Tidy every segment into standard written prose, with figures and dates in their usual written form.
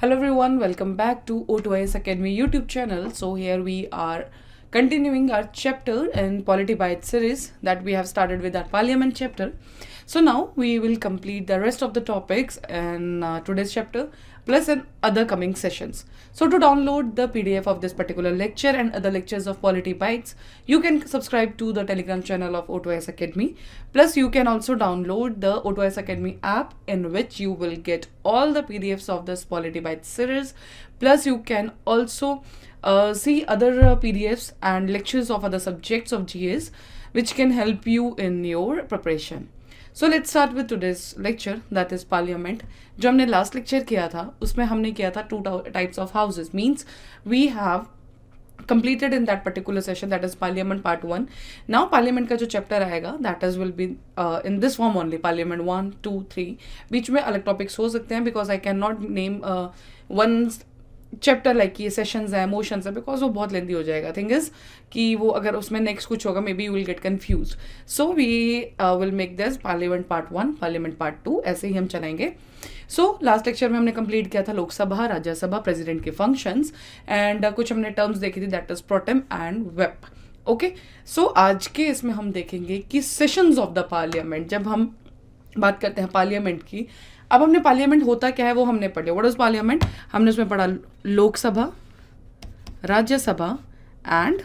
Hello everyone, welcome back to O2IS Academy YouTube channel. So here we are continuing our chapter in Polity Bytes series that we have started with our Parliament chapter. So now we will complete the rest of the topics in today's chapter plus in other coming sessions. So to download the PDF of this particular lecture and other lectures of Polity Bytes, you can subscribe to the Telegram channel of O2IS Academy. Plus you can also download the O2IS Academy app in which you will get all the PDFs of this Polity Bytes series. Plus you can also see other PDFs and lectures of other subjects of GS which can help you in your preparation. So let's start with today's lecture, that is Parliament. जो हमने last lecture किया था उसमें हमने किया था two types of houses, means we have completed in that particular session, that is Parliament part 1. Now Parliament का जो chapter आएगा that is will be in this form only, Parliament 1, 2, 3. बीच में अलग topics हो सकते हैं because I cannot name one chapter like ये sessions है, मोशंस है, बिकॉज वो बहुत लेंदी हो जाएगा. थिंग इज कि वो अगर उसमें नेक्स्ट कुछ होगा maybe you will get confuse. So we will make this parliament part 1, parliament part 2, ऐसे ही हम चलाएंगे. सो लास्ट लेक्चर में हमने कंप्लीट किया था लोकसभा, राज्यसभा, प्रेसिडेंट के फंक्शंस एंड कुछ हमने टर्म्स देखी थी, that is pro tem and whip. Okay, so आज के इसमें हम देखेंगे कि सेशंस ऑफ द पार्लियामेंट. जब हम बात करते हैं पार्लियामेंट की, अब हमने पार्लियामेंट होता क्या है वो हमने पढ़ लिया. What is parliament? हमने उसमें पढ़ा Lok Sabha, Rajya Sabha and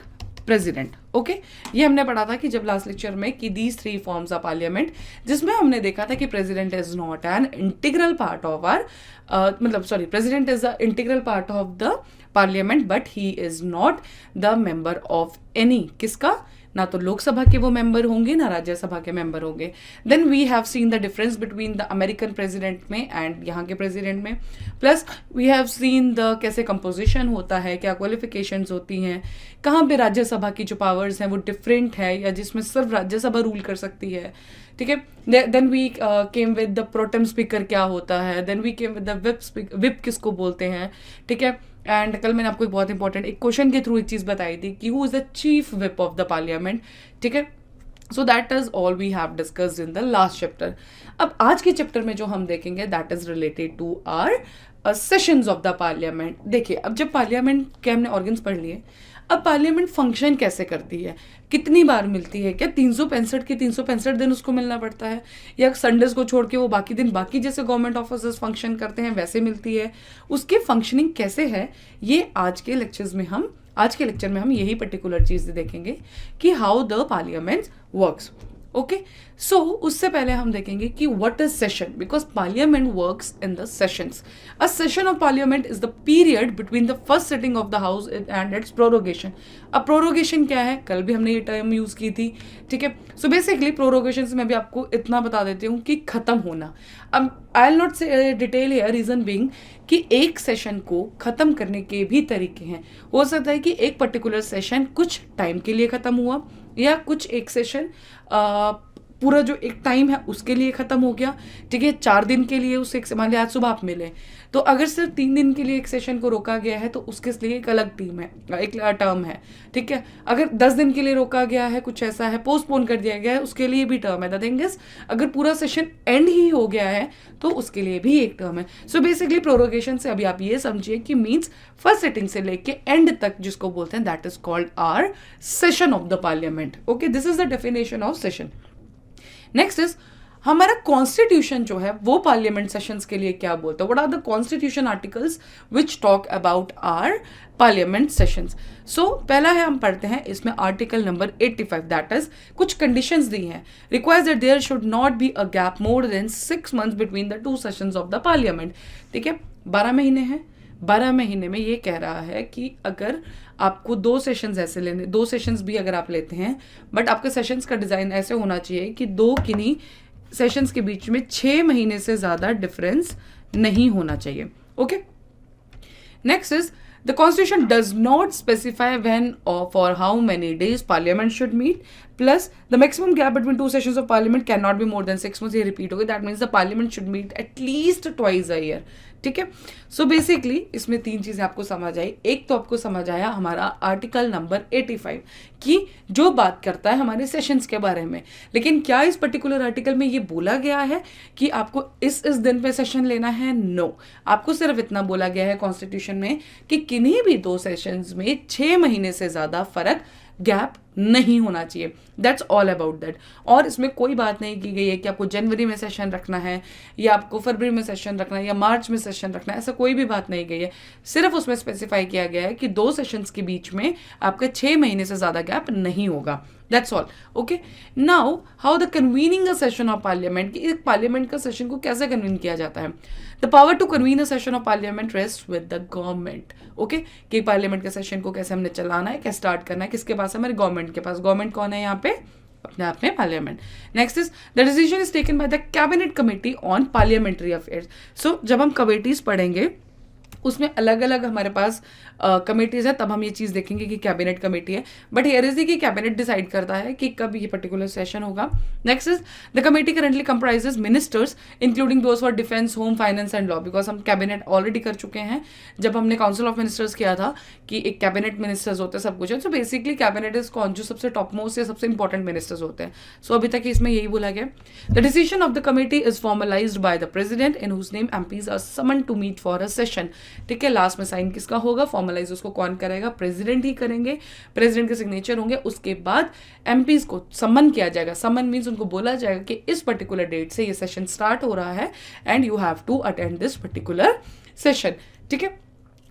president. Okay, ये हमने पढ़ा था कि जब लास्ट लेक्चर में कि दीज 3 फॉर्म्स ऑफ पार्लियामेंट, जिसमें हमने देखा था कि president is not an integral part of or president is the integral part of the parliament but he is not the member of any. किसका? ना तो लोकसभा के वो मेंबर होंगे ना राज्यसभा के मेंबर होंगे. Then we have seen the difference between the American president में एंड यहाँ के प्रेसिडेंट में. Plus we have seen the कैसे कंपोजिशन होता है, क्या क्वालिफिकेशंस होती हैं, कहाँ पे राज्यसभा की जो पावर्स हैं वो डिफरेंट है या जिसमें सिर्फ राज्यसभा रूल कर सकती है. ठीक है. Then we came with the pro tem speaker क्या होता है. Then we came with the whip किसको बोलते हैं. ठीक है. एंड कल मैंने आपको एक बहुत इंपॉर्टेंट एक क्वेश्चन के थ्रू एक चीज़ बताई थी कि who is the chief whip of the parliament. ठीक है. So that is all we have discussed in the last chapter. अब आज के चैप्टर में जो हम देखेंगे that is related to our sessions of the parliament. देखिए, अब जब पार्लियामेंट के हमने ऑर्गन्स पढ़ लिए, अब पार्लियामेंट फंक्शन कैसे करती है, कितनी बार मिलती है, क्या 365 के 365 दिन उसको मिलना पड़ता है या संडेज को छोड़ के वो बाकी दिन बाकी जैसे गवर्नमेंट ऑफिसर्स फंक्शन करते हैं वैसे मिलती है, उसकी फंक्शनिंग कैसे है, ये आज के लेक्चर में हम यही पर्टिकुलर चीज़ देखेंगे कि how the parliament works. Okay, so उससे पहले हम देखेंगे कि what is session, because parliament works in the sessions. A session of parliament is the period between the first sitting of the house and its prorogation. अब prorogation क्या है, कल भी हमने ये टर्म यूज की थी. ठीक है. सो बेसिकली प्रोरोगेशन से मैं भी आपको इतना बता देती हूँ कि खत्म होना. अब आई विल नॉट से डिटेल हियर, रीजन बीइंग कि एक सेशन को खत्म करने के भी तरीके हैं. हो सकता है कि एक पर्टिकुलर सेशन कुछ टाइम के लिए खत्म हुआ या कुछ एक सेशन पूरा जो एक टाइम है उसके लिए खत्म हो गया. ठीक है. 4 दिन के लिए उस एक, मान लिया आज सुबह आप मिले तो अगर सिर्फ 3 दिन के लिए एक सेशन को रोका गया है तो उसके लिए एक अलग टीम है, एक टर्म है. ठीक है. अगर 10 दिन के लिए रोका गया है, कुछ ऐसा है, पोस्टपोन कर दिया गया है, उसके लिए भी टर्म है. द थिंग इज अगर पूरा सेशन एंड ही हो गया है तो उसके लिए भी एक टर्म है. सो बेसिकली प्रोरोगेशन से अभी आप ये समझिए कि मीन्स फर्स्ट सिटिंग से लेके एंड तक जिसको बोलते हैं that is called are session of the parliament. Okay, this is the definition of session. Next is हमारा कॉन्स्टिट्यूशन जो है वो पार्लियामेंट सेशंस के लिए क्या बोलता है. What are the constitution articles which talk about our parliament sessions. So पहला है, हम पढ़ते हैं इसमें आर्टिकल नंबर 85, दैट इज कुछ कंडीशंस दी हैं. Requires that there should not be a gap more than 6 months between the 2 sessions of the parliament. ठीक है. 12 महीने हैं. 12 महीने में ये कह रहा है कि अगर आपको 2 सेशंस ऐसे लेने, 2 सेशंस भी अगर आप लेते हैं बट आपके सेशंस का डिज़ाइन ऐसे होना चाहिए कि 2 किन्हीं सेशंस के बीच में 6 महीने से ज़्यादा डिफरेंस नहीं होना चाहिए. Okay. Next is the constitution does not specify when or for how many days parliament should meet. Plus the maximum gap between two sessions of parliament can not be more than 6 months, ये repeat हो गई, that means the parliament should meet at least twice a year, ठीक है। So basically इसमें 3 चीजें आपको समझ आई। एक तो आपको समझ आया हमारा आर्टिकल नंबर 85 की जो बात करता है हमारे सेशंस के बारे में, लेकिन क्या इस पर्टिकुलर आर्टिकल में ये बोला गया है कि आपको इस दिन पे सेशन लेना है? नो, आपको सिर्फ इतना बोला गया है कॉन्स्टिट्यूशन में कि किन्हीं भी 2 सेशंस में 6 महीने से ज्यादा फर्क गैप नहीं होना चाहिए, दैट्स ऑल अबाउट दैट। और इसमें कोई बात नहीं की गई है कि आपको जनवरी में सेशन रखना है या आपको फरवरी में सेशन रखना है या मार्च में सेशन रखना है, ऐसा कोई भी बात नहीं गई है। सिर्फ उसमें स्पेसिफाई किया गया है कि 2 सेशंस के बीच में आपका 6 महीने से ज्यादा गैप नहीं होगा, that's all. Okay, now how the convening a session of parliament, कि एक पार्लियामेंट का सेशन को कैसे कन्वीन किया जाता है। The power to convene a session of parliament rest with the government. Okay, कि पार्लियामेंट के सेशन को कैसे हमने चलाना है, कैसे स्टार्ट करना है, किसके पास है? हमारे गवर्नमेंट के पास। गवर्नमेंट कौन है यहाँ पे? अपने आप में parliament. Next is the decision is taken by the cabinet committee on parliamentary affairs. So जब हम कमेटीज पढ़ेंगे उसमें अलग अलग हमारे पास कमेटीज है, तब हम ये चीज़ देखेंगे कि कैबिनेट कमेटी है, बट हियर इज कि कैबिनेट डिसाइड करता है कि कब ये पर्टिकुलर सेशन होगा। Next is the committee currently comprises ministers including those for defence, home, finance and law, because हम कैबिनेट ऑलरेडी कर चुके हैं जब हमने काउंसिल ऑफ मिनिस्टर्स किया था कि एक कैबिनेट मिनिस्टर्स होते हैं, सब कुछ है। सो बेसिकली कैबिनेट इज कौन, जो सबसे टॉप मोस्ट या सबसे इंपॉर्टेंट मिनिस्टर्स होते हैं। सो अभी तक इसमें यही बोला गया। The decision of the committee is formalised by the president in whose name MPs are summoned to meet for a session, ठीक है। लास्ट में साइन किसका होगा? फॉर्मलाइज उसको कौन करेगा? प्रेसिडेंट ही करेंगे, प्रेसिडेंट के सिग्नेचर होंगे। उसके बाद एमपीज को समन किया जाएगा। समन मींस उनको बोला जाएगा कि इस पर्टिकुलर डेट से ये सेशन स्टार्ट हो रहा है and you have to attend this particular session, ठीक है।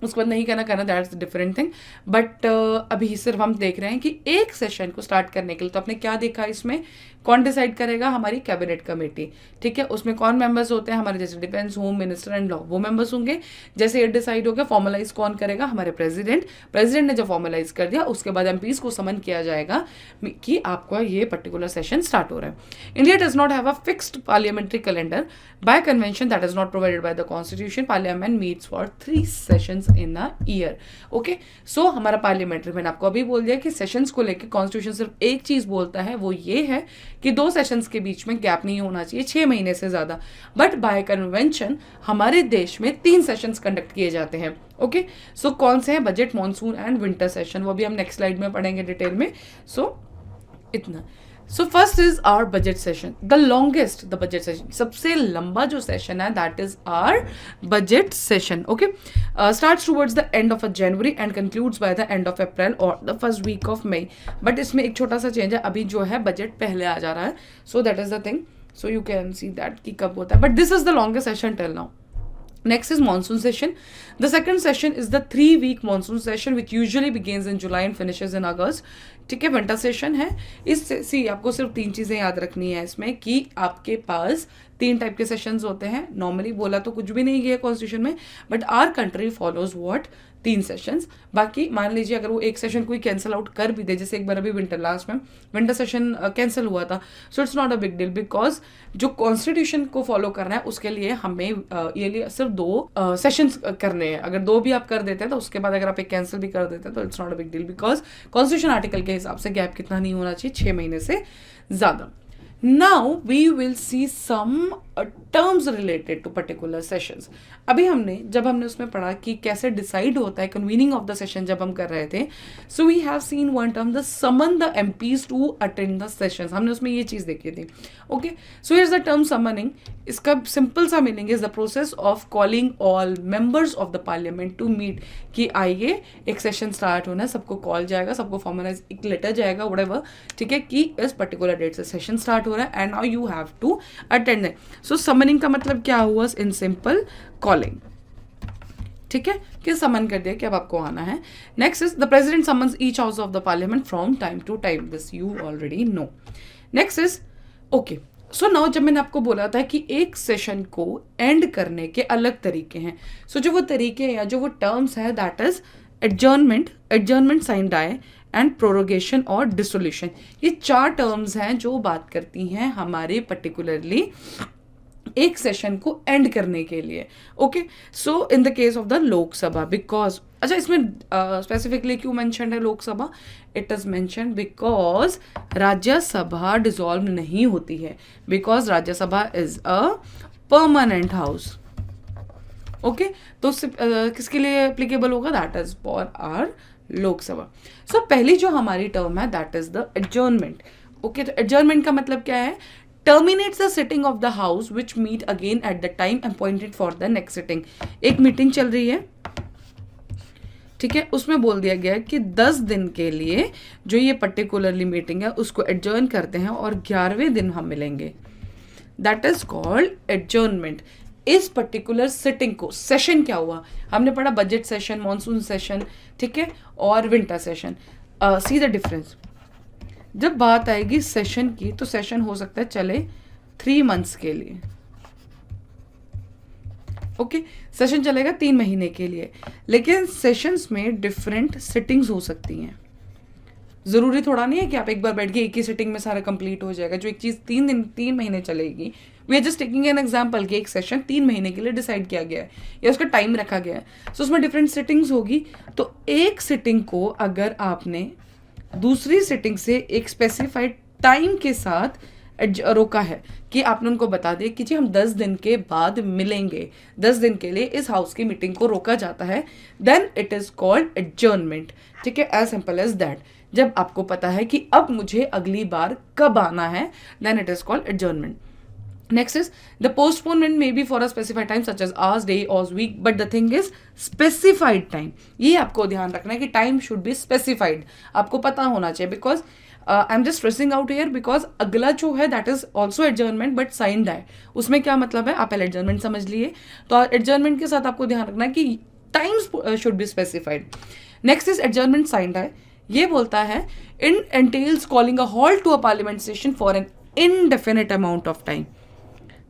उसके बाद नहीं करना दैट्स डिफरेंट थिंग, बट अभी सिर्फ हम देख रहे हैं कि एक सेशन को स्टार्ट करने के लिए तो आपने क्या देखा, इसमें कौन डिसाइड करेगा? हमारी कैबिनेट कमेटी, ठीक है। उसमें कौन मेंबर्स होते हैं? हमारे जैसे defence, home, minister and law, वो मेंबर्स होंगे। जैसे ये डिसाइड हो गया, फॉर्मलाइज कौन करेगा? हमारे प्रेसिडेंट। प्रेसिडेंट ने जब फॉर्मलाइज कर दिया उसके बाद एमपीज को समन किया जाएगा कि आपका ये पर्टिकुलर सेशन स्टार्ट हो रहा है। India does not have a fixed parliamentary calendar by convention that is not provided by the constitution. Parliament meets for 3 sessions in a year. Okay, so हमारा पार्लियामेंट्री, मैंने आपको अभी बोल दिया कि सेशंस को लेकर कॉन्स्टिट्यूशन सिर्फ एक चीज बोलता है, वो ये है कि 2 सेशंस के बीच में गैप नहीं होना चाहिए 6 महीने से ज्यादा। बट बाय कन्वेंशन हमारे देश में 3 सेशंस कंडक्ट किए जाते हैं। ओके, सो कौन से हैं? Budget, monsoon and winter session, वो भी हम नेक्स्ट स्लाइड में पढ़ेंगे डिटेल में। सो इतना। So first is our budget session, the longest the budget session, सबसे लंबा जो सेशन है that is our budget session. Okay, starts towards the end of January and concludes by the end of April or the first week of May. But इसमें एक छोटा सा change है, अभी जो है बजट पहले आ जा रहा है, so that is the thing. So you can see that कि कब होता है, but this is the longest session till now. Next is monsoon session. The second session is the 3-week monsoon session which usually begins in July and finishes in August. ठीक है, winter session है। इस आपको सिर्फ 3 चीजें याद रखनी है इसमें कि आपके पास 3 टाइप के सेशंस होते हैं। नॉर्मली बोला तो कुछ भी नहीं गया कॉन्स्टिट्यूशन में, but our country follows what 3 sessions. बाकी मान लीजिए अगर वो एक सेशन कोई कैंसिल आउट कर भी दे, जैसे एक बार अभी विंटर लास्ट में विंटर सेशन कैंसिल हुआ था, so it's not a big deal because जो कॉन्स्टिट्यूशन को फॉलो करना है उसके लिए हमें ये सिर्फ 2 सेशंस करने हैं। अगर 2 भी आप कर देते हैं तो उसके बाद अगर आप एक कैंसिल भी कर देते हैं तो it's not a big deal because constitution article के हिसाब से गैप कितना नहीं होना चाहिए, 6 महीने से ज्यादा। Now we will see some terms related to particular sessions. अभी जब हमने उसमें पढ़ा कि कैसे डिसाइड होता है कन्वीनिंग ऑफ द सेशन जब हम कर रहे थे, so we have seen one term the summon the MPs to attend the sessions, हमने उसमें ये चीज देखी थी। Okay, so here is the term summoning. इसका सिंपल सा meaning is the process of calling all members of the parliament to meet, कि आइए एक सेशन स्टार्ट होना है, सबको कॉल जाएगा, सबको फॉर्मलाइज एक लेटर जाएगा व्हाटएवर, ठीक है, कि इस पर्टिकुलर डेट से सेशन स्टार्ट हो रहा है and now you have to attend it. So summoning का मतलब क्या हुआ? इन सिंपल कॉलिंग, ठीक है, कि समन कर दिया कि अब आपको आना है। Next is the president summons each house of the parliament from time to time, this you already know. Next is okay, so now जब मैंने आपको बोला था कि एक सेशन को एंड करने के अलग तरीके हैं, सो जो वो तरीके या जो वो टर्म्स है that is adjournment, adjournment sine die and prorogation और डिसोल्यूशन। ये 4 टर्म्स हैं जो बात करती हैं हमारे पर्टिकुलरली एक सेशन को एंड करने के लिए। Okay, so in the case of the Lok Sabha, because अच्छा इसमें स्पेसिफिकली क्यों मेंशन है Lok Sabha, it is mention because Rajya Sabha dissolve नहीं होती है, because Rajya Sabha is a permanent house. Okay, तो किसके लिए एप्लीकेबल होगा, that is for our Lok Sabha. So पहली जो हमारी टर्म है that is the adjournment. Okay, तो एडजर्नमेंट का मतलब क्या है, terminates the sitting of the house which meet again at the time appointed for the next sitting. एक मीटिंग चल रही है, ठीक है, उसमें बोल दिया गया कि 10 दिन के लिए जो ये पर्टिकुलरली मीटिंग है उसको एडजर्न करते हैं और 11वें दिन हम मिलेंगे, दैट इज कॉल्ड एडजर्नमेंट। इस पर्टिकुलर सिटिंग को, सेशन क्या हुआ, हमने पढ़ा बजट सेशन, मॉनसून सेशन, ठीक है, और winter session. See the difference, जब बात आएगी सेशन की तो सेशन हो सकता है चले 3 मंथ्स के लिए। ओके, सेशन चलेगा 3 महीने के लिए, लेकिन सेशंस में डिफरेंट सिटिंग्स हो सकती हैं। जरूरी थोड़ा नहीं है कि आप एक बार बैठ के एक ही सिटिंग में सारा कंप्लीट हो जाएगा। जो एक चीज 3 महीने चलेगी, we are just taking an example कि एक सेशन 3 महीने के लिए डिसाइड किया गया है या उसका टाइम रखा गया है, सो उसमें डिफरेंट सिटिंग्स होगी। तो एक सिटिंग को अगर आपने दूसरी सिटिंग से एक स्पेसिफाइड टाइम के साथ रोका है कि आपने उनको बता दिया कि जी हम 10 दिन के बाद मिलेंगे, 10 दिन के लिए इस हाउस की मीटिंग को रोका जाता है, then it is called adjournment. ठीक है, एज सिंपल एज दैट। जब आपको पता है कि अब मुझे अगली बार कब आना है, then it is called adjournment. Next is the postponement may be for a specified time such as hours, day or week, but the thing is specified time। ये आपको ध्यान रखना है कि time should be specified, आपको पता होना चाहिए। because I'm just stressing out here because अगला जो है that is also adjournment but signed है। उसमें क्या मतलब है, आप पहले adjournment समझ लिए, तो adjournment के साथ आपको ध्यान रखना है कि time should be specified। Next is adjournment signed है, ये बोलता है it entails calling a halt to a parliament session for an indefinite amount of time।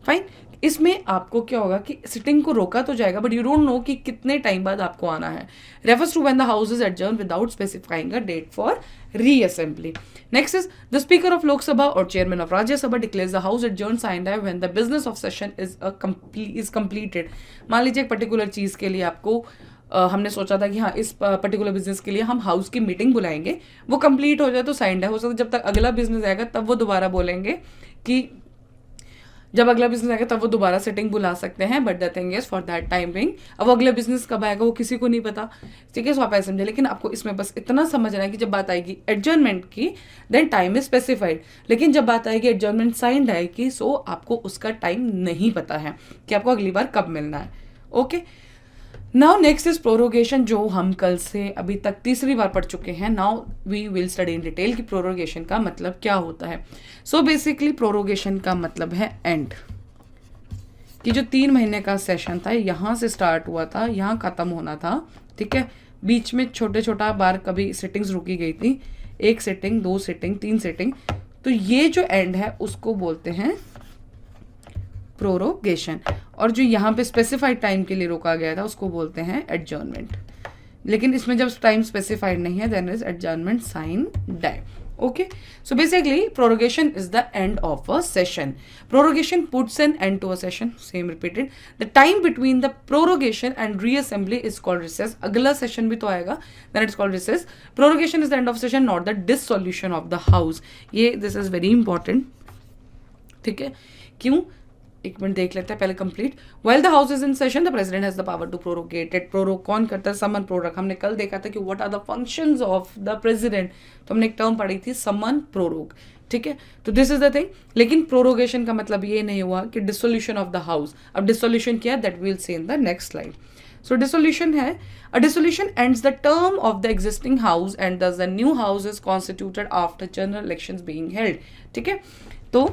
Fine, इसमें आपको क्या होगा कि सिटिंग को रोका तो जाएगा बट यू डोंट नो कि कितने टाइम बाद आपको आना है। Refers to when the house is adjourn without specifying a date for reassembly. Next is the speaker of Lok Sabha or chairman of Rajya Sabha declares the house adjourn sine die when the business of session is completed. मान लीजिए एक particular चीज के लिए आपको हमने सोचा था कि हाँ इस पर्टिकुलर बिजनेस के लिए हम हाउस की मीटिंग बुलाएंगे, वो कंप्लीट हो जाए तो साइंड है। हो सकता है जब तक अगला बिजनेस आएगा तब वो दोबारा बोलेंगे कि जब अगला बिजनेस आएगा तब वो दोबारा सेटिंग बुला सकते हैं, but the thing is for that time being अब अगला बिजनेस कब आएगा वो किसी को नहीं पता। ठीक है, सो आप ऐसे समझे, लेकिन आपको इसमें बस इतना समझना है कि जब बात आएगी एडजर्नमेंट की देन टाइम इज स्पेसिफाइड, लेकिन जब बात आएगी एडजर्नमेंट साइंड आएगी सो आपको उसका टाइम नहीं पता है कि आपको अगली बार कब मिलना है। Okay, now next is prorogation, जो हम कल से अभी तक तीसरी बार पढ़ चुके हैं। Now we will study in detail कि प्रोरोगेशन का मतलब क्या होता है। सो बेसिकली प्रोरोगेशन का मतलब है एंड, कि जो 3 महीने का सेशन था यहाँ से स्टार्ट हुआ था, यहाँ खत्म होना था। ठीक है, बीच में छोटा बार कभी सिटिंग्स रुकी गई थी, 1 सिटिंग, 2 सिटिंग, 3 सिटिंग, तो ये जो एंड है उसको बोलते हैं प्रोरोगेशन। और जो यहाँ पे स्पेसिफाइड टाइम के लिए रोका गया था उसको बोलते हैं एडजर्नमेंट। लेकिन इसमें जब टाइम स्पेसिफाइड नहीं है then is adjournment sine die. Okay, so basically prorogation is the end of a session. Prorogation puts an end to a session, same repeated. The time between the prorogation and reassembly is called recess. अगला session भी तो आएगा, then it's called recess. Prorogation is the end of session, not the dissolution of the house. ये this is very important. ठीक है, क्यों, एक minute देख लेते हैं पहले complete. Well the house is in session the president has the power to prorogate it. Prorogue कौन करता है, समन प्रोरोग। हमने कल देखा था कि what are the functions of the president, तो हमने एक टर्म पढ़ी थी समन प्रोरोग। ठीक है, तो दिस इज द थिंग। लेकिन प्रोरोगेशन का मतलब ये नहीं हुआ कि डिसोल्यूशन ऑफ द हाउस। अब डिसोल्यूशन क्या है that we will see in the next slide. So dissolution है, a dissolution ends the term of the existing house and thus the new house is constituted after general elections being held. ठीक है, तो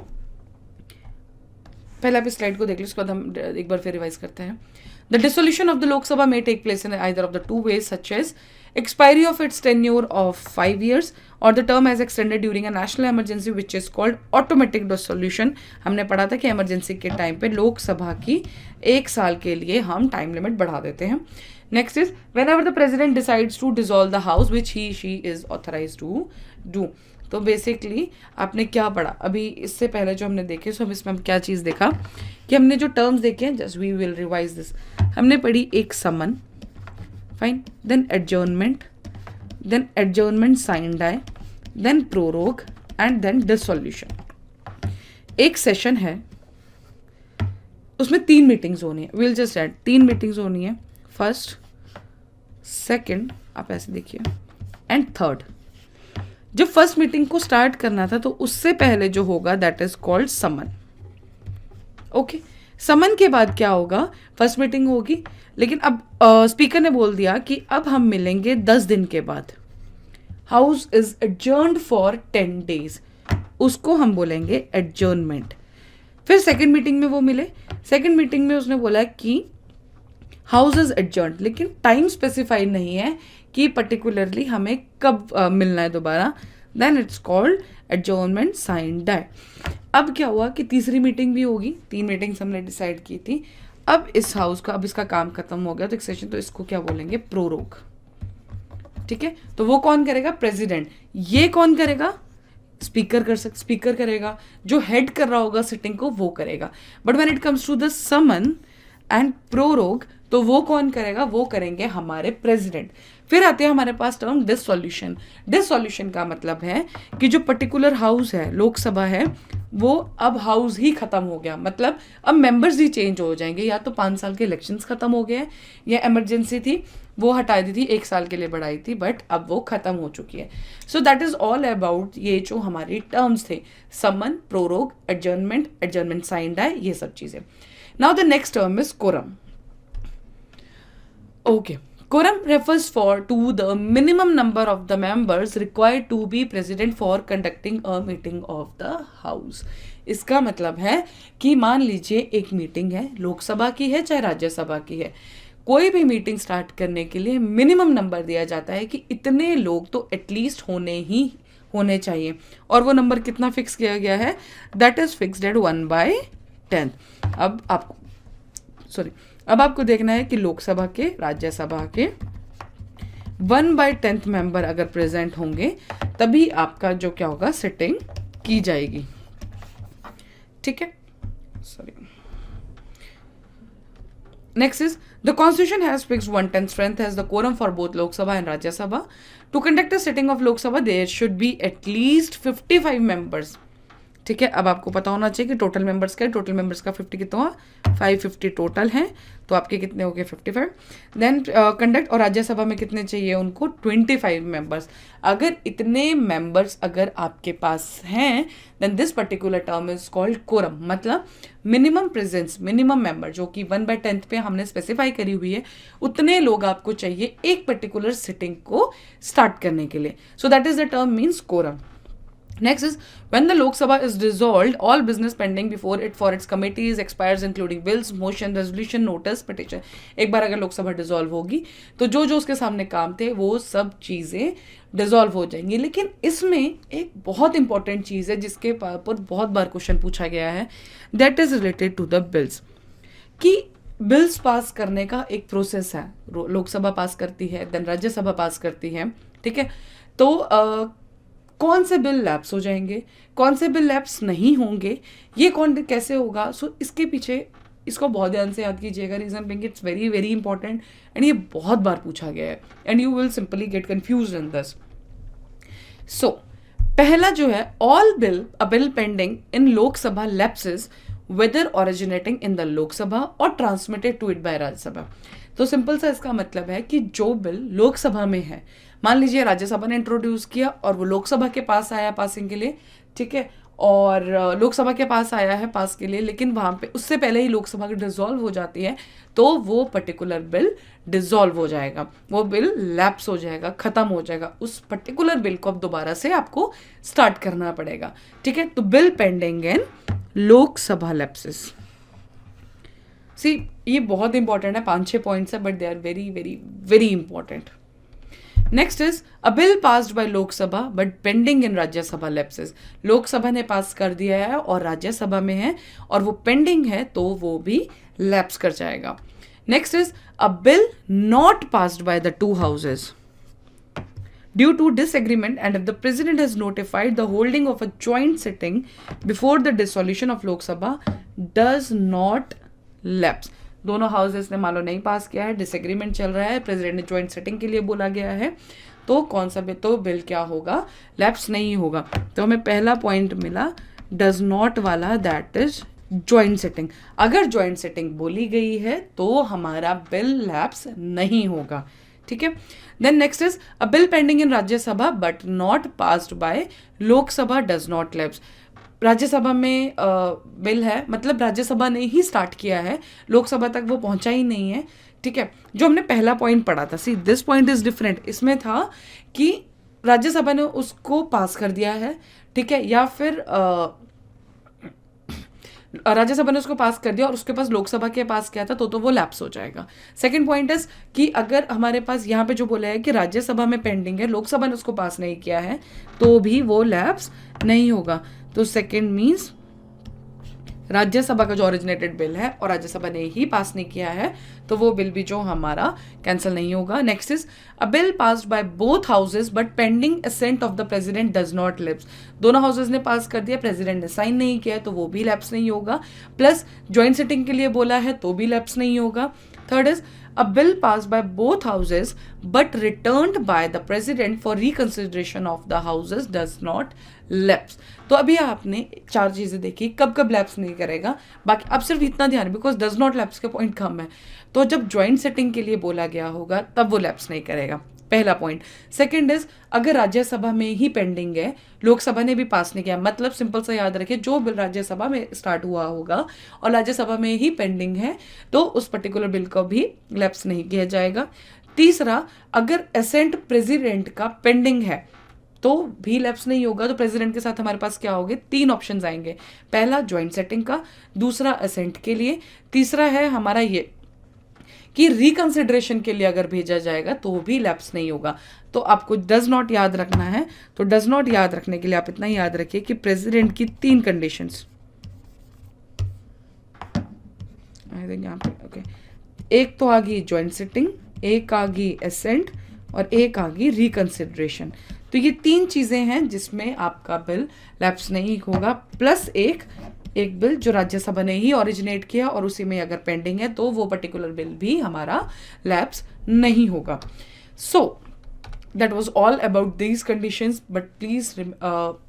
पहले आप इस slide को देख लो, उसके बाद हम एक बार फिर रिवाइज करते हैं। The dissolution of the Lok Sabha may take place in either of the 2 ways such as expiry of its tenure of 5 years or the term as extended during a national emergency which is called automatic dissolution। हमने पढ़ा था कि emergency के time पे लोकसभा की 1 साल के लिए हम टाइम लिमिट बढ़ा देते हैं। Next is whenever the president decides to dissolve the house which he she is authorized to do। तो बेसिकली आपने क्या पढ़ा अभी इससे पहले जो हमने देखे, सो हम इसमें हम क्या चीज़ देखा कि हमने जो टर्म्स देखे हैं, just we will revise this. हमने पढ़ी एक summon, fine, then adjournment sine die, then prorogue and then dissolution. एक सेशन है, उसमें 3 मीटिंग्स होनी है, विल जस्ट ऐड 3 मीटिंग्स होनी है, फर्स्ट, सेकंड, आप ऐसे देखिए, एंड थर्ड। जब फर्स्ट मीटिंग को स्टार्ट करना था तो उससे पहले जो होगा that is called summon. Okay, summon के बाद क्या होगा, फर्स्ट मीटिंग होगी, लेकिन अब स्पीकर ने बोल दिया कि अब हम मिलेंगे 10 दिन के बाद, house is adjourned for 10 days, उसको हम बोलेंगे एडजर्नमेंट। फिर सेकंड मीटिंग में वो मिले, सेकंड मीटिंग में उसने बोला कि हाउस इज एडजर्न्ड, लेकिन टाइम स्पेसिफाई नहीं है कि पर्टिकुलरली हमें कब मिलना है दोबारा, then it's called adjournment sine die. अब क्या हुआ कि तीसरी मीटिंग भी होगी, 3 मीटिंग्स हमने डिसाइड की थी, अब इस हाउस का, अब इसका काम खत्म हो गया तो एक सेशन, तो इसको क्या बोलेंगे, प्रोरोग। ठीक है, तो वो कौन करेगा, प्रेसिडेंट। ये कौन करेगा, स्पीकर करेगा, जो हेड कर रहा होगा सिटिंग को वो करेगा। But when it comes to the summon and prorogue, तो वो कौन करेगा, वो करेंगे हमारे प्रेसिडेंट। फिर आते हैं हमारे पास टर्म डिसॉल्यूशन। डिसॉल्यूशन का मतलब है कि जो पर्टिकुलर हाउस है, लोकसभा है, वो अब हाउस ही खत्म हो गया, मतलब अब मेंबर्स ही चेंज हो जाएंगे, या तो 5 साल के इलेक्शंस खत्म हो गए हैं, या इमरजेंसी थी वो हटा दी थी, 1 साल के लिए बढ़ाई थी, बट अब वो खत्म हो चुकी है। So that is all about ये जो हमारी टर्म्स थे, summon, prorogue, adjournment sine die, ये सब चीजें। Now the next term is quorum. Okay, quorum refers to the minimum number of the members required to be present for conducting a meeting of the house. इसका मतलब है कि मान लीजिए एक मीटिंग है, लोकसभा की है चाहे राज्यसभा की है, कोई भी मीटिंग स्टार्ट करने के लिए मिनिमम नंबर दिया जाता है कि इतने लोग तो एटलीस्ट होने चाहिए, और वो नंबर कितना फिक्स किया गया है, दैट इज फिक्स्ड एट 1/10। अब आपको देखना है कि लोकसभा के, राज्यसभा के 1/10 मेंबर अगर प्रेजेंट होंगे तभी आपका जो क्या होगा, सिटिंग की जाएगी। ठीक है, sorry. Next is the constitution has fixed 1/10 strength as the quorum for both Lok Sabha and Rajya Sabha. To conduct a sitting of Lok Sabha there should be at least 55 members. ठीक है, अब आपको पता होना चाहिए कि टोटल मेंबर्स का, टोटल मेंबर्स का 50 कितना हुआ, 550 टोटल हैं, तो आपके कितने हो गए, 55। देन कंडक्ट, और राज्यसभा में कितने चाहिए उनको, 25 मेंबर्स। अगर इतने मेंबर्स अगर आपके पास हैं, then this particular term is called quorum, मतलब मिनिमम प्रेजेंस, मिनिमम मेंबर जो कि 1/10 पे हमने स्पेसिफाई करी हुई है, उतने लोग आपको चाहिए एक पर्टिकुलर सिटिंग को स्टार्ट करने के लिए। So that is the term means quorum. Next is when the Lok Sabha is dissolved, all business pending before it for its committees expires, including bills, motion, resolution, notice, petition. एक बार अगर Lok Sabha dissolve होगी तो जो जो उसके सामने काम थे वो सब चीज़ें डिसॉल्व हो जाएंगी। लेकिन इसमें एक बहुत इंपॉर्टेंट चीज़ है जिसके ऊपर बहुत बार क्वेश्चन पूछा गया है, that is related to the bills. कि बिल्स पास करने का एक प्रोसेस है, लोकसभा पास करती है, देन राज्यसभा पास करती है। ठीक है, तो कौन से बिल लैप्स हो जाएंगे, कौन से बिल लैप्स नहीं होंगे, ये कौन कैसे होगा। सो इसके पीछे, इसको बहुत ध्यान से याद कीजिएगा, reason being it's very very important and ये बहुत बार पूछा गया है and you will simply get confused in this. So पहला जो है, all bill a bill pending in Lok Sabha lapses whether originating in the Lok Sabha or transmitted to it by Rajya Sabha. तो सिंपल सा इसका मतलब है कि जो बिल लोकसभा में है, मान लीजिए राज्यसभा ने इंट्रोड्यूस किया और वो लोकसभा के पास आया पासिंग के लिए, ठीक है, और लोकसभा के पास आया है पास के लिए, लेकिन वहाँ पे उससे पहले ही लोकसभा की डिसॉल्व हो जाती है, तो वो पर्टिकुलर बिल डिसॉल्व हो जाएगा, वो बिल लैप्स हो जाएगा, खत्म हो जाएगा। उस पर्टिकुलर बिल को अब दोबारा से आपको स्टार्ट करना पड़ेगा। ठीक है, तो bill pending in Lok Sabha lapses. See ये बहुत इंपॉर्टेंट है, 5-6 पॉइंट्स है, but they are very very very important. Next is a bill passed by Lok Sabha but pending in Rajya Sabha lapses. Lok Sabha ने पास कर दिया है और राज्यसभा में है और वो पेंडिंग है, तो वो भी लैप्स कर जाएगा। Next is a bill not passed by the 2 houses. Due to disagreement and if the president has notified the holding of a joint sitting before the dissolution of Lok Sabha does not lapse. दोनों houses ने मान लो नहीं पास किया है, disagreement चल रहा है, president ने ज्वाइंट सिटिंग के लिए बोला गया है, तो कौन सा बिल, तो बिल क्या होगा, लैप्स नहीं होगा। तो हमें पहला पॉइंट मिला डज नॉट वाला, दैट इज ज्वाइंट सिटिंग। अगर ज्वाइंट सिटिंग बोली गई है तो हमारा बिल लैप्स नहीं होगा, ठीक है। Then next is a bill pending in Rajya Sabha but not passed by Lok Sabha does not lapse. Rajya Sabha में बिल है, मतलब राज्यसभा ने ही स्टार्ट किया है, लोकसभा तक वो पहुंचा ही नहीं है, ठीक है। जो हमने पहला पॉइंट पढ़ा था, see this point is different, इसमें था कि राज्यसभा ने उसको पास कर दिया है, ठीक है, या फिर राज्यसभा ने उसको पास कर दिया और उसके पास लोकसभा के पास किया था, तो वो लैप्स हो जाएगा। सेकंड पॉइंट इज कि अगर हमारे पास यहाँ पे जो बोला है कि राज्यसभा में पेंडिंग है, लोकसभा ने उसको पास नहीं किया है, तो भी वो लैप्स नहीं होगा। तो सेकंड मीन्स राज्यसभा का जो ओरिजिनेटेड बिल है और राज्यसभा ने ही पास नहीं किया है, तो वो बिल भी जो हमारा कैंसिल नहीं होगा। Next is a bill passed by both houses but pending assent of the president does not lapse. दोनों हाउसेस ने पास कर दिया, प्रेसिडेंट ने साइन नहीं किया है, तो वो भी लैप्स नहीं होगा। प्लस ज्वाइंट सिटिंग के लिए बोला है तो भी लैप्स नहीं होगा। Third is a bill passed by both houses but returned by the president for reconsideration of the houses does not lapse। तो अभी आपने चार चीजें देखी, कब कब लैप्स नहीं करेगा, बाकी अब सिर्फ इतना ध्यान, बिकॉज डज नॉट लैप्स के पॉइंट कम है, तो जब ज्वाइंट सेटिंग के लिए बोला गया होगा तब वो लैप्स नहीं करेगा, पहला पॉइंट। सेकंड इज अगर राज्यसभा में ही पेंडिंग है, लोकसभा ने भी पास नहीं किया, मतलब सिंपल सा याद रखिए, जो बिल राज्यसभा में स्टार्ट हुआ होगा और राज्यसभा में ही पेंडिंग है, तो उस पर्टिकुलर बिल को भी लैप्स नहीं किया जाएगा। तीसरा, अगर असेंट प्रेसिडेंट का पेंडिंग है तो भी लैप्स नहीं होगा। तो प्रेसिडेंट के साथ हमारे पास क्या होंगे, तीन ऑप्शंस आएंगे, पहला ज्वाइंट सेटिंग का, दूसरा असेंट के लिए, तीसरा है हमारा ये कि रिकंसिडरेशन के लिए अगर भेजा जाएगा तो भी लैप्स नहीं होगा। तो आपको डज नॉट याद रखना है, तो डज नॉट याद रखने के लिए आप इतना याद रखिए कि प्रेसिडेंट की तीन कंडीशंस, आई थिंक यहाँ पे ओके, एक तो आ गई ज्वाइंट सिटिंग, एक आ गई एसेंट और एक आ गई रिकंसिडरेशन। तो ये तीन चीजें हैं जिसमें आपका बिल लैप्स नहीं होगा, प्लस एक बिल जो राज्यसभा ने ही ओरिजिनेट किया और उसी में अगर पेंडिंग है तो वो पर्टिकुलर बिल भी हमारा लैप्स नहीं होगा। So that was all about these conditions, but please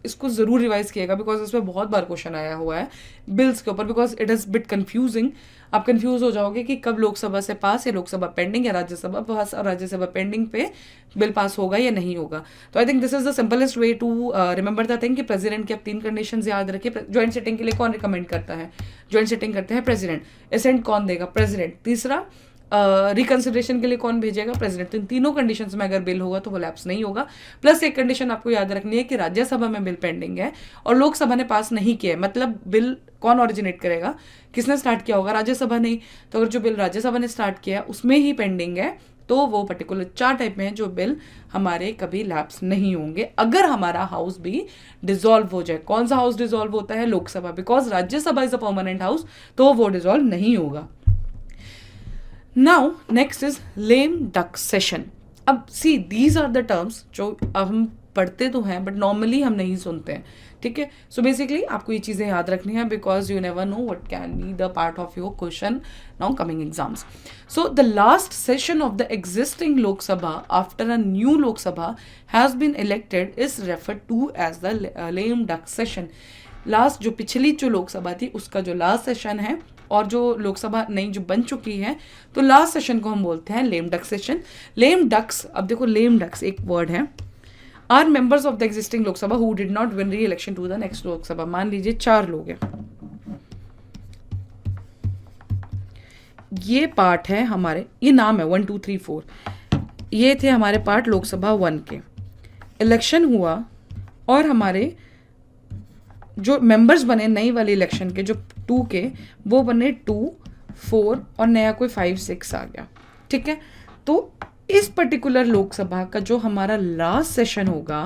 इसको जरूर रिवाइज किएगा बिकॉज इसमें बहुत बार क्वेश्चन आया हुआ है बिल्स के ऊपर, because it is bit confusing. आप कंफ्यूज हो जाओगे कि कब लोकसभा से पास या लोकसभा पेंडिंग या राज्यसभा पास और राज्यसभा पेंडिंग पे बिल पास होगा या नहीं होगा। तो I think this is the simplest way to remember the thing कि प्रेसिडेंट की आप तीन कंडीशंस याद रखिए। ज्वाइंट सिटिंग के लिए कौन रिकमेंड करता है, ज्वाइंट सिटिंग करते हैं प्रेसिडेंट, एसेंट कौन देगा, प्रेसिडेंट। तीसरा, रिकंसिडरेशन के लिए कौन भेजेगा, प्रेसिडेंट। तो इन तीनों कंडीशंस में अगर बिल होगा तो वो लैप्स नहीं होगा। प्लस एक कंडीशन आपको याद रखनी है कि राज्यसभा में बिल पेंडिंग है और लोकसभा ने पास नहीं किया है, मतलब बिल कौन ओरिजिनेट करेगा, किसने स्टार्ट किया होगा, राज्यसभा ने। तो अगर जो बिल राज्यसभा ने स्टार्ट किया उसमें ही पेंडिंग है तो वो पर्टिकुलर चार टाइप में है जो बिल हमारे कभी लैप्स नहीं होंगे अगर हमारा हाउस भी डिसॉल्व हो जाए। कौन सा हाउस डिसॉल्व होता है, Lok Sabha, because Rajya Sabha is a permanent house, तो वो डिसॉल्व नहीं होगा। Now next is lame duck session. अब see these are the terms जो अब हम पढ़ते तो हैं बट नॉर्मली हम नहीं सुनते हैं, ठीक है। सो बेसिकली आपको ये चीज़ें याद रखनी है because you never know what can be the part of your question now coming exams. So the last session of the existing Lok Sabha after a new Lok Sabha has been elected is referred to as the lame duck session. Last जो पिछली जो लोकसभा थी उसका जो last session है और जो लोकसभा नई जो बन चुकी है तो लास्ट सेशन को हम बोलते हैं lame duck session. Lame ducks, अब देखो लेम डक्स एक वर्ड है, are members of the existing Lok Sabha who did not win reelection to the next Lok Sabha. मान लीजिए 4 लोग हैं, ये पार्ट है हमारे, ये नाम है 1 2 3 4, ये थे हमारे पार्ट लोकसभा 1 के, इलेक्शन हुआ और हमारे जो मेंबर्स बने नई वाली इलेक्शन के जो 2 के, वो बने 2 4 और नया कोई 5 6 आ गया, ठीक है। तो इस पर्टिकुलर लोकसभा का जो हमारा लास्ट सेशन होगा,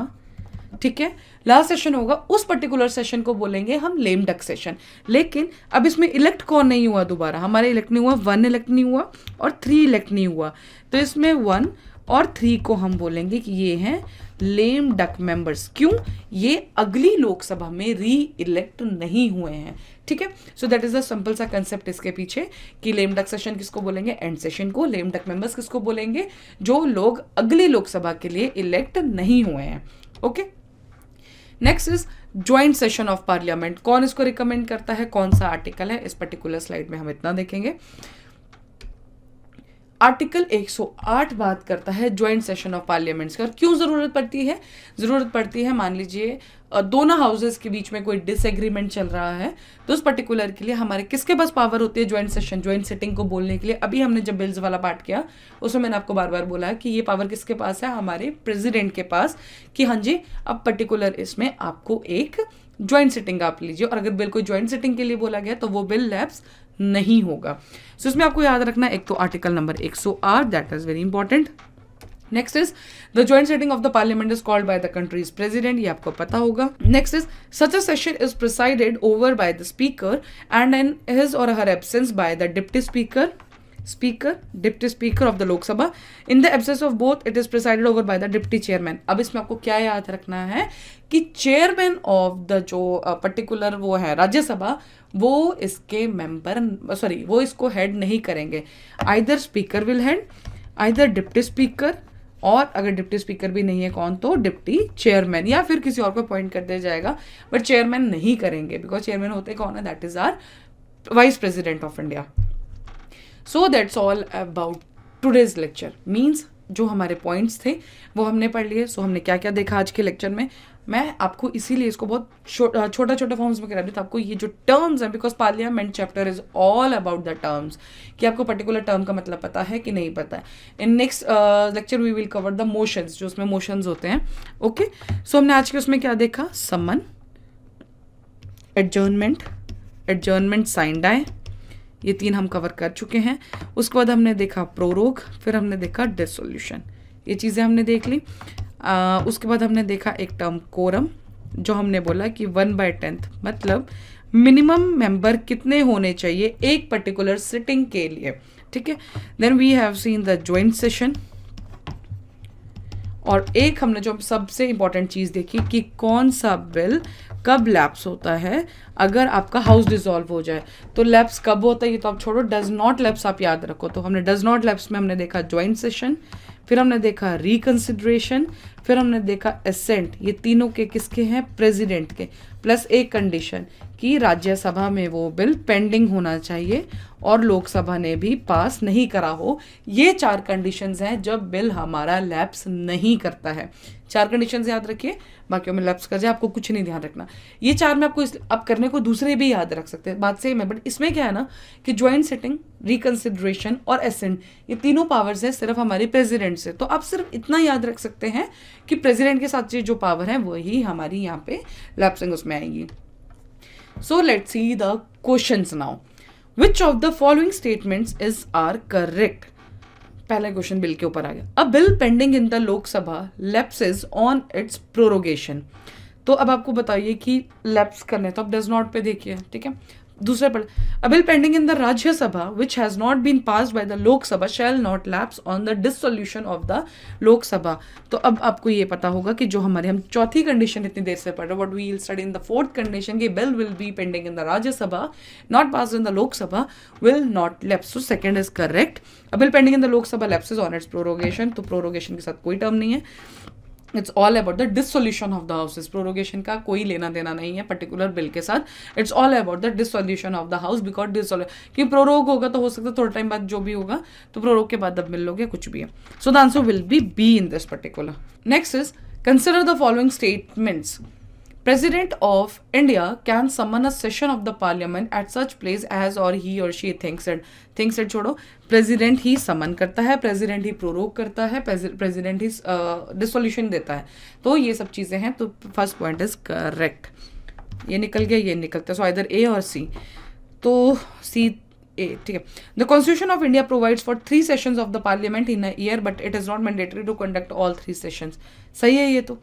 ठीक है, लास्ट सेशन होगा, उस पर्टिकुलर सेशन को बोलेंगे हम लेम डक सेशन। लेकिन अब इसमें इलेक्ट कौन नहीं हुआ दोबारा, हमारे इलेक्ट नहीं हुआ, 1 इलेक्ट नहीं हुआ और 3 इलेक्ट नहीं हुआ, तो इसमें 1 और 3 को हम बोलेंगे कि ये हैं लेम डक मेंबर्स। क्यों? ये अगली लोकसभा में री इलेक्ट नहीं हुए हैं। ठीक है, so that is the simple सा कंसेप्ट इसके पीछे कि लेम डक सेशन किसको बोलेंगे, एंड सेशन को। लेम डक मेंबर्स किसको बोलेंगे, जो लोग अगली लोकसभा के लिए इलेक्ट नहीं हुए हैं। Okay, next is joint session of parliament. कौन इसको रिकमेंड करता है, कौन सा आर्टिकल है, इस पर्टिकुलर स्लाइड में हम इतना देखेंगे। आर्टिकल 108 बात करता है ज्वाइंट सेशन ऑफ पार्लियामेंट्स की। और क्यों जरूरत पड़ती है, जरूरत पड़ती है, मान लीजिए दोनों हाउसेस के बीच में कोई डिसएग्रीमेंट चल रहा है, तो उस पर्टिकुलर के लिए हमारे किसके पास पावर होती है, ज्वाइंट सेशन, ज्वाइंट सिटिंग को बोलने के लिए। अभी हमने जब बिल्स वाला पार्ट किया उसमें मैंने आपको बार बार बोला कि ये पावर किसके पास है, हमारे प्रेसिडेंट के पास, कि हाँ जी अब पर्टिकुलर इसमें आपको एक ज्वाइंट सिटिंग आप लीजिए, और अगर बिल को ज्वाइंट सिटिंग के लिए बोला गया तो वो बिल लैप्स नहीं होगा। सो इसमें आपको याद रखना एक तो article number 108, that is very important. Next is the joint sitting of the parliament is called by the country's president, ये आपको पता होगा। Next is such a session is presided over by the speaker and in his or her absence by the deputy speaker, deputy speaker of the Lok Sabha. In the absence of both it is presided over by the deputy chairman. अब इसमें आपको क्या याद रखना है कि chairman of the जो particular वो है राज्यसभा, वो इसके मेंबर सॉरी वो इसको हेड नहीं करेंगे। Either speaker will head, either deputy speaker, और अगर डिप्टी स्पीकर भी नहीं है कौन, तो डिप्टी चेयरमैन, या फिर किसी और को अपॉइंट कर दिया जाएगा, बट चेयरमैन नहीं करेंगे बिकॉज चेयरमैन होते कौन है, that is our vice president of India. So that's all about today's lecture. Means जो हमारे पॉइंट्स थे वो हमने पढ़ लिए। सो हमने क्या क्या देखा आज के लेक्चर में, मैं आपको इसीलिए इसको बहुत छोटा छोटा फॉर्म्स में करा रही हूँ, तो आपको ये जो टर्म्स हैं, because parliament chapter is all about the terms, कि आपको पर्टिकुलर टर्म का मतलब पता है कि नहीं पता है। In next lecture we will cover the motions, जो उसमें मोशंस होते हैं। ओके, सो हमने आज के उसमें क्या देखा, समन, एडजर्नमेंट, एडजर्नमेंट साइन डाई, ये 3 हम कवर कर चुके हैं। उसके बाद हमने देखा प्रोरोग, फिर हमने देखा डिसोल्यूशन, ये चीज़ें हमने देख ली। उसके बाद हमने देखा एक टर्म कोरम, जो हमने बोला कि 1/10 मतलब मिनिमम मेंबर कितने होने चाहिए एक पर्टिकुलर सिटिंग के लिए। ठीक है, then we have seen the joint session, और एक हमने जो सबसे इंपॉर्टेंट चीज़ देखी कि कौन सा बिल कब लैप्स होता है अगर आपका हाउस डिसॉल्व हो जाए। तो लैप्स कब होता है ये तो आप छोड़ो, डज नॉट लैप्स आप याद रखो। तो हमने डज नॉट लैप्स में हमने देखा ज्वाइंट सेशन, फिर हमने देखा रिकंसिडरेशन, फिर हमने देखा एसेंट। ये तीनों के किसके हैं, प्रेसिडेंट के, प्लस एक कंडीशन कि राज्यसभा में वो बिल पेंडिंग होना चाहिए और लोकसभा ने भी पास नहीं करा हो। ये 4 कंडीशंस हैं जब बिल हमारा लैप्स नहीं करता है। 4 कंडीशंस याद रखिए, बाकी में लैप्स कर जाए आपको कुछ नहीं ध्यान रखना। ये 4 में आपको आप करने को दूसरे भी याद रख सकते हैं, बात सेम है, बट इसमें क्या है ना कि ज्वाइंट सिटिंग, रिकंसिडरेशन और एसेंट, ये तीनों पावर्स हैं सिर्फ हमारे प्रेसिडेंट से। तो आप सिर्फ इतना याद रख सकते हैं कि प्रेसिडेंट के साथ जो पावर है वही हमारी यहाँ पे लैप्सिंग उसमें आएंगी। So let's see the questions now. Which of the following statements is are correct? पहला क्वेश्चन बिल के ऊपर आ गया। A bill pending in the Lok Sabha lapses on its prorogation. तो अब आपको बताइए कि लैप्स करने, तो आप डज नॉट पे देखिए, ठीक है। दूसरे पर a bill pending in the Rajya Sabha which has not been passed by the Lok Sabha shall not lapse on the dissolution of the Lok Sabha. तो अब आपको ये पता होगा कि जो हमारे हम चौथी कंडीशन इतनी देर से पढ़ रहे, what we will study in the 4th condition कि bill will be pending in the Rajya Sabha not passed in the Lok Sabha will not lapse. So second is correct. A bill pending in the Lok Sabha lapses on its prorogation, तो prorogation के साथ कोई term नहीं है। It's all about the dissolution of the houses. Prorogation का कोई लेना देना नहीं है पर्टिकुलर बिल के साथ। It's all about the dissolution of the house because कि प्रोरोग होगा तो हो सकता है थोड़ा टाइम बाद जो भी होगा, तो प्रोरोग के बाद अब मिल लोगे कुछ भी है। So the answer will be be in this particular. Next is consider the following statements. President of India can summon a session of the parliament at such place as or he or she thinks it. Thinks it छोड़ो, president ही समन करता है, president ही prorogue करता है, president ही dissolution देता है। तो ये सब चीज़ें हैं, तो फर्स्ट पॉइंट इज करेक्ट। ये निकल गया, ये निकलता है, सो आइदर ए और सी। तो सी ए, ठीक है। The constitution of India provides for 3 sessions of the parliament in a year but it is not mandatory to conduct all 3 sessions. सही है ये तो।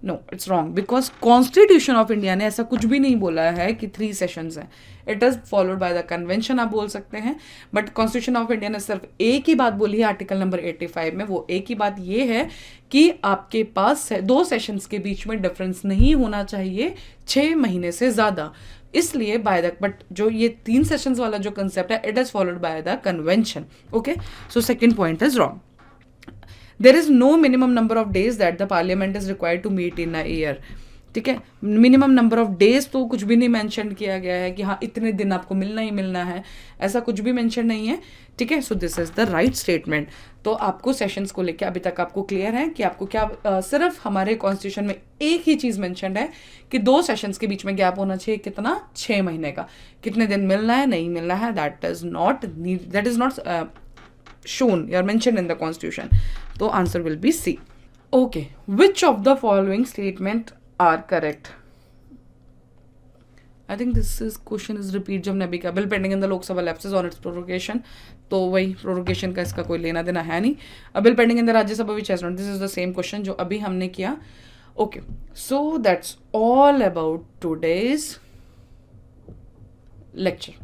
No it's wrong, because constitution of India ने ऐसा कुछ भी नहीं बोला है कि 3 सेशंस हैं. It is followed by the convention आप बोल सकते हैं, बट कॉन्स्टिट्यूशन ऑफ इंडिया ने सिर्फ एक ही बात बोली है आर्टिकल नंबर 85 में. वो एक ही बात ये है कि आपके पास 2 सेशंस के बीच में डिफरेंस नहीं होना चाहिए 6 महीने से ज़्यादा. इसलिए बाय द, बट जो ये 3 सेशंस वाला जो कंसेप्ट है, it is followed by the convention. Okay, so second point is wrong. There is no minimum number of days that the parliament is required to meet in a year. ठीक है, minimum number of days तो कुछ भी नहीं mention किया गया है कि हाँ इतने दिन आपको मिलना ही मिलना है, ऐसा कुछ भी मेंशन नहीं है. ठीक है, so this is the right statement. तो आपको सेशंस को लेकर अभी तक आपको क्लियर है कि आपको क्या सिर्फ हमारे कॉन्स्टिट्यूशन में एक ही चीज मेंशन है कि 2 सेशंस के बीच में गैप होना चाहिए. कितना? 6 महीने का. कितने दिन मिलना है, नहीं मिलना है, that is not shown or mentioned in the constitution. So answer will be C. Okay, which of the following statement are correct? I think this is question is repeat जब ने भी कहा bill pending in the Lok Sabha lapses on its prorogation. तो वही prorogation का इसका कोई लेना देना है नहीं. bill pending in the Rajya Sabha which has not. This is the same question जो अभी हमने किया. Okay, so that's all about today's lecture.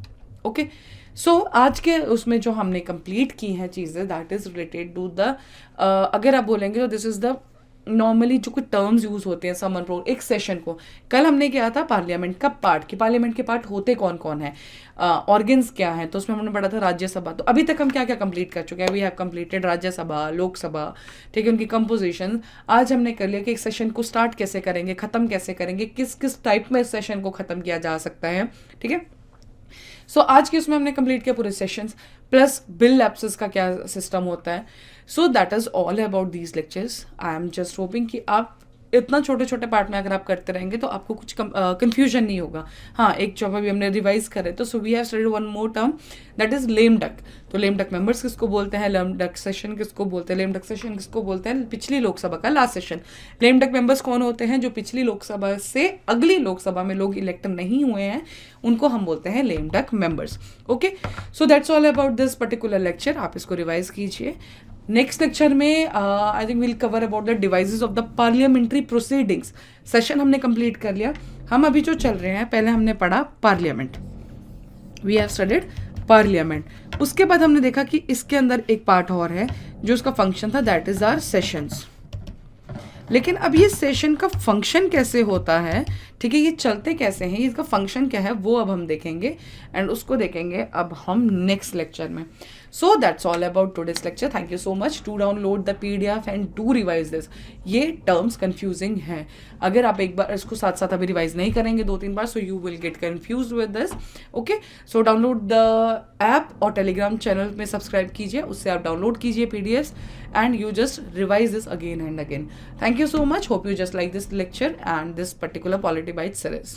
Okay. सो आज के उसमें जो हमने कंप्लीट की हैं चीज़ें, that is related to the, अगर आप बोलेंगे तो दिस इज़ द नॉर्मली जो कुछ टर्म्स यूज़ होते हैं समन प्रो एक सेशन को. कल हमने किया था पार्लियामेंट का पार्ट, कि पार्लियामेंट के पार्ट होते कौन कौन है, ऑर्गन्स क्या हैं. तो उसमें हमने पढ़ा था राज्यसभा. तो अभी तक हम क्या क्या कंप्लीट कर चुके हैं? We have completed Rajya Sabha, Lok Sabha. ठीक है, उनकी कंपोजिशन आज हमने कर लिया कि एक सेशन को स्टार्ट कैसे करेंगे, ख़त्म कैसे करेंगे, किस किस टाइप में इस सेशन को ख़त्म किया जा सकता है. ठीक है, सो आज के उसमें हमने कंप्लीट किया पूरे सेशंस, प्लस बिल लैप्सेस का क्या सिस्टम होता है. So that is all about these lectures. I am just hoping कि आप इतना छोटे छोटे पार्ट में अगर आप करते रहेंगे तो आपको कुछ कंफ्यूजन नहीं होगा. हाँ, एक जब अभी हमने रिवाइज करे तो so we have studied one more term that is lame duck. तो लेम डक मेंबर्स किसको बोलते हैं, लेम डक सेशन किसको बोलते हैं, लेम डक सेशन किसको बोलते हैं, पिछली लोकसभा का last session. Lame duck members कौन होते हैं? जो पिछली लोकसभा से अगली लोकसभा में लोग इलेक्ट नहीं हुए हैं, उनको हम बोलते हैं lame duck members. Okay, so that's all about this particular lecture. आप इसको रिवाइज कीजिए. नेक्स्ट लेक्चर में I think will cover about the devices of the parliamentary proceedings. Session हमने कंप्लीट कर लिया. हम अभी जो चल रहे हैं, पहले हमने पढ़ा parliament, we have studied parliament. उसके बाद हमने देखा कि इसके अंदर एक पार्ट और है जो उसका फंक्शन था, दैट इज आवर सेशंस. लेकिन अब ये सेशन का फंक्शन कैसे होता है, ठीक है, ये चलते कैसे हैं, इसका फंक्शन क्या है, वो अब हम देखेंगे एंड उसको देखेंगे अब हम नेक्स्ट लेक्चर में. So that's all about today's lecture. Thank you so much. To download the PDF and do revise this. ये टर्म्स कंफ्यूजिंग हैं. अगर आप एक बार इसको साथ साथ अभी रिवाइज नहीं करेंगे 2-3 बार, so you will get confuse with this. Okay, so download the app और टेलीग्राम चैनल में सब्सक्राइब कीजिए, उससे आप डाउनलोड कीजिए PDFs and you just revise this again and again. Thank you so much. Hope you just like this lecture and this particular Polity Bytes series.